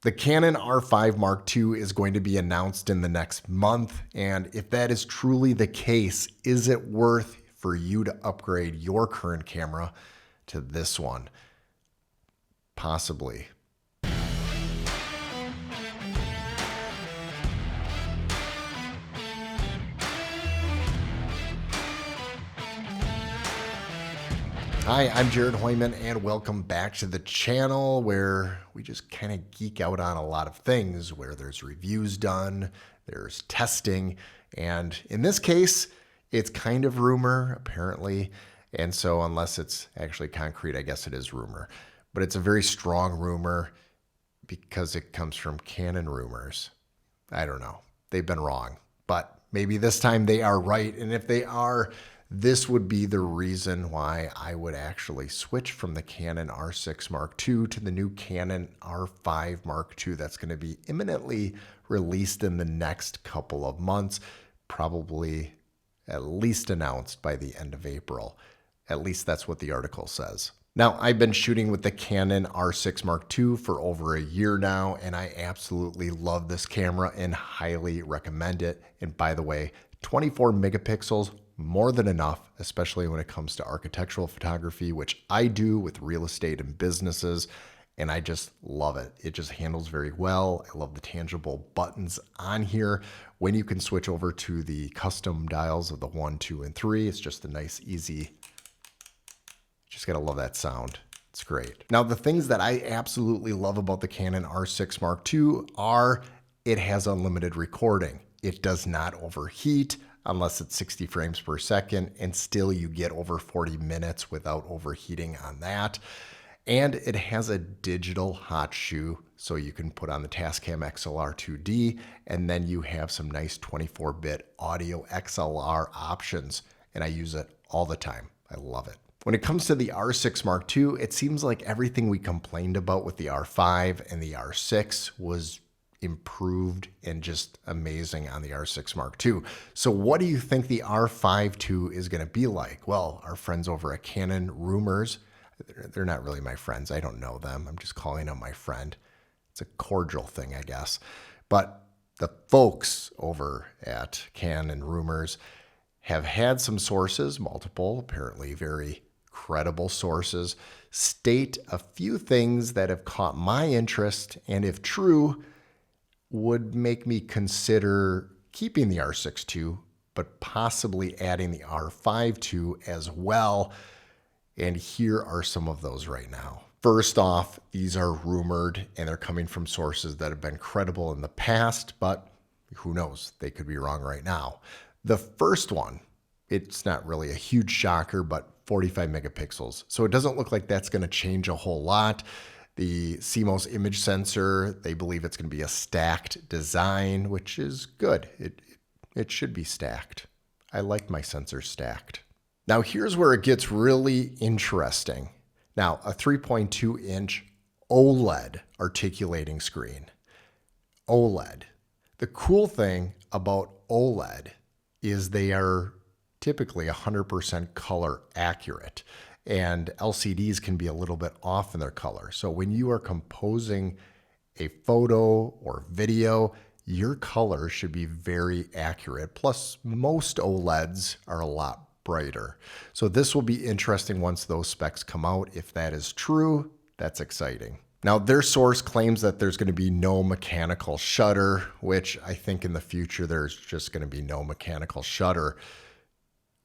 The Canon R5 Mark II is going to be announced in the next month, and if that is truly the case, is it worth for you to upgrade your current camera to this one? Possibly. Hi, I'm Jared Hoyman, and welcome back to the channel where we just kind of geek out on a lot of things, where there's reviews done, there's testing, and in this case, it's kind of rumor, apparently, and so unless it's actually concrete, I guess it is rumor. But it's a very strong rumor because it comes from Canon Rumors. I don't know. They've been wrong, but maybe this time they are right, and if they are, this would be the reason why I would actually switch from the Canon R6 Mark II to the new Canon R5 Mark II that's going to be imminently released in the next couple of months, probably at least announced by the end of April. At least that's what the article says. Now, I've been shooting with the Canon R6 Mark II for over a year now, and I absolutely love this camera and highly recommend it. And by the way, 24 megapixels, more than enough, especially when it comes to architectural photography, which I do with real estate and businesses, and I just love it. It just handles very well. I love the tangible buttons on here. When you can switch over to the custom dials of the 1, 2, and 3, it's just a nice, easy, just gotta love that sound. It's great. Now, the things that I absolutely love about the Canon R6 Mark II are it has unlimited recording. It does not overheat unless it's 60 frames per second, and still you get over 40 minutes without overheating on that. And it has a digital hot shoe, so you can put on the Tascam XLR 2D, and then you have some nice 24-bit audio XLR options, and I use it all the time. I love it. When it comes to the R6 Mark II, it seems like everything we complained about with the R5 and the R6 was improved and just amazing on the R6 Mark II. So what do you think the R5 II is going to be like? Well, our friends over at Canon Rumors, they're not really my friends. I don't know them. I'm just calling them my friend. It's a cordial thing, I guess. But the folks over at Canon Rumors have had some sources, multiple, apparently very credible sources, state a few things that have caught my interest, and if true, would make me consider keeping the R6 II, but possibly adding the R5 II as well. And here are some of those right now. First off, these are rumored and they're coming from sources that have been credible in the past, but who knows? They could be wrong right now. The first one, it's not really a huge shocker, but 45 megapixels. So it doesn't look like that's going to change a whole lot. The CMOS image sensor, they believe it's going to be a stacked design, which is good. It should be stacked. I like my sensors stacked. Now here's where it gets really interesting. Now, a 3.2-inch OLED articulating screen. OLED. The cool thing about OLED is they are typically 100% color accurate. And LCDs can be a little bit off in their color. So when you are composing a photo or video, your color should be very accurate. Plus, most OLEDs are a lot brighter. So this will be interesting once those specs come out. If that is true, that's exciting. Now, their source claims that there's going to be no mechanical shutter, which I think in the future there's just going to be no mechanical shutter,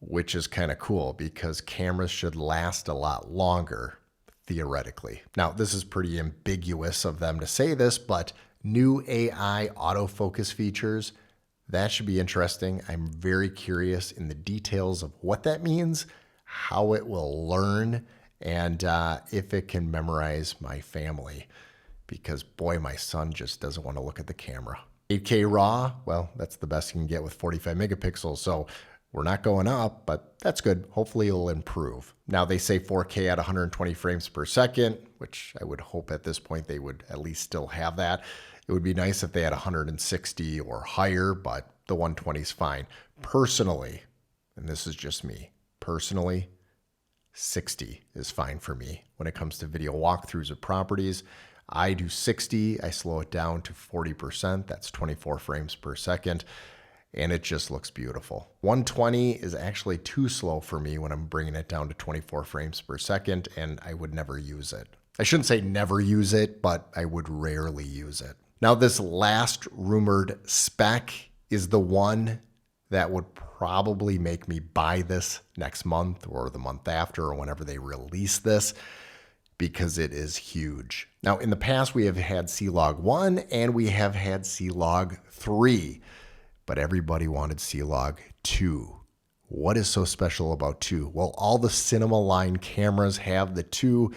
which is kind of cool because cameras should last a lot longer, theoretically. Now, this is pretty ambiguous of them to say this, but new AI autofocus features, that should be interesting. I'm very curious in the details of what that means, how it will learn, and if it can memorize my family, because boy, my son just doesn't want to look at the camera. 8K RAW, well, that's the best you can get with 45 megapixels, so we're not going up, but that's good. Hopefully it'll improve. Now they say 4K at 120 frames per second, which I would hope at this point they would at least still have that. It would be nice if they had 160 or higher, but the 120 is fine. Personally, and this is just me, personally, 60 is fine for me when it comes to video walkthroughs of properties. I do 60, I slow it down to 40%. That's 24 frames per second. And it just looks beautiful. 120 is actually too slow for me when I'm bringing it down to 24 frames per second, and I would never use it. I shouldn't say never use it, but I would rarely use it. Now, this last rumored spec is the one that would probably make me buy this next month or the month after or whenever they release this, because it is huge. Now, in the past, we have had C-Log 1 and we have had C-Log 3, but everybody wanted C-Log 2. What is so special about 2? Well, all the cinema line cameras have the 2,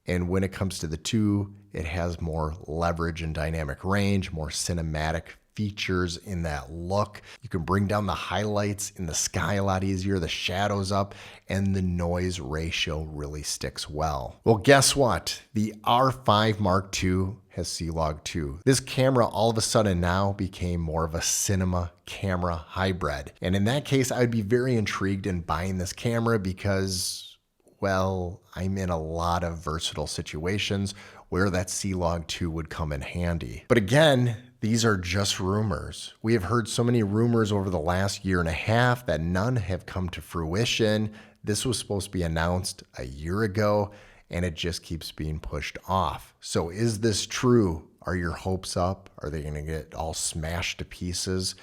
and when it comes to the 2, it has more leverage and dynamic range, more cinematic features in that look. You can bring down the highlights in the sky a lot easier, the shadows up, and the noise ratio really sticks well. Well, guess what? The R5 Mark II has C-Log 2. This camera all of a sudden now became more of a cinema camera hybrid. And in that case, I'd be very intrigued in buying this camera because, well, I'm in a lot of versatile situations where that C-Log 2 would come in handy. But again, these are just rumors. We have heard so many rumors over the last year and a half that none have come to fruition. This was supposed to be announced a year ago, and it just keeps being pushed off. So is this true? Are your hopes up? Are they gonna get all smashed to pieces?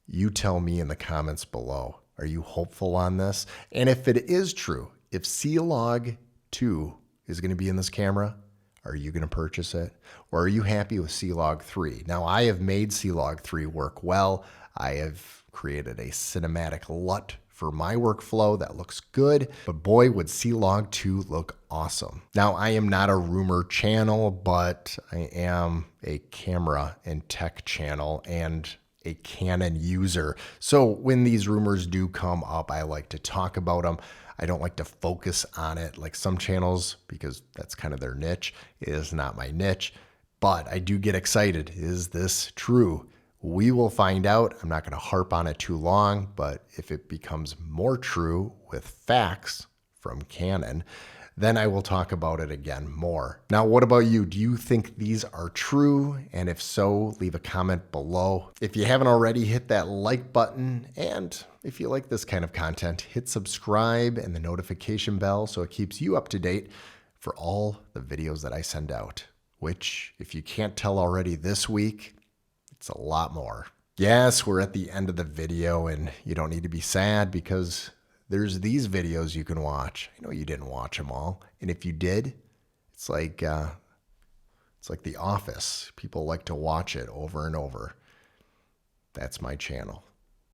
You tell me in the comments below. Are you hopeful on this? And if it is true, if C-Log 2 is gonna be in this camera, are you going to purchase it? Or are you happy with C-Log 3? Now, I have made C-Log 3 work well. I have created a cinematic LUT for my workflow that looks good, but boy, would C-Log 2 look awesome. Now, I am not a rumor channel, but I am a camera and tech channel and a Canon user. So when these rumors do come up, I like to talk about them. I don't like to focus on it like some channels because that's kind of their niche. It is not my niche, but I do get excited. Is this true? We will find out. I'm not going to harp on it too long, but if it becomes more true with facts from Canon, then I will talk about it again more. Now, what about you? Do you think these are true? And if so, leave a comment below. If you haven't already, hit that like button. And if you like this kind of content, hit subscribe and the notification bell so it keeps you up to date for all the videos that I send out, which, if you can't tell already this week, it's a lot more. Yes, we're at the end of the video, and you don't need to be sad because there's these videos you can watch. I know you didn't watch them all. And if you did, it's like The Office. People like to watch it over and over. That's my channel.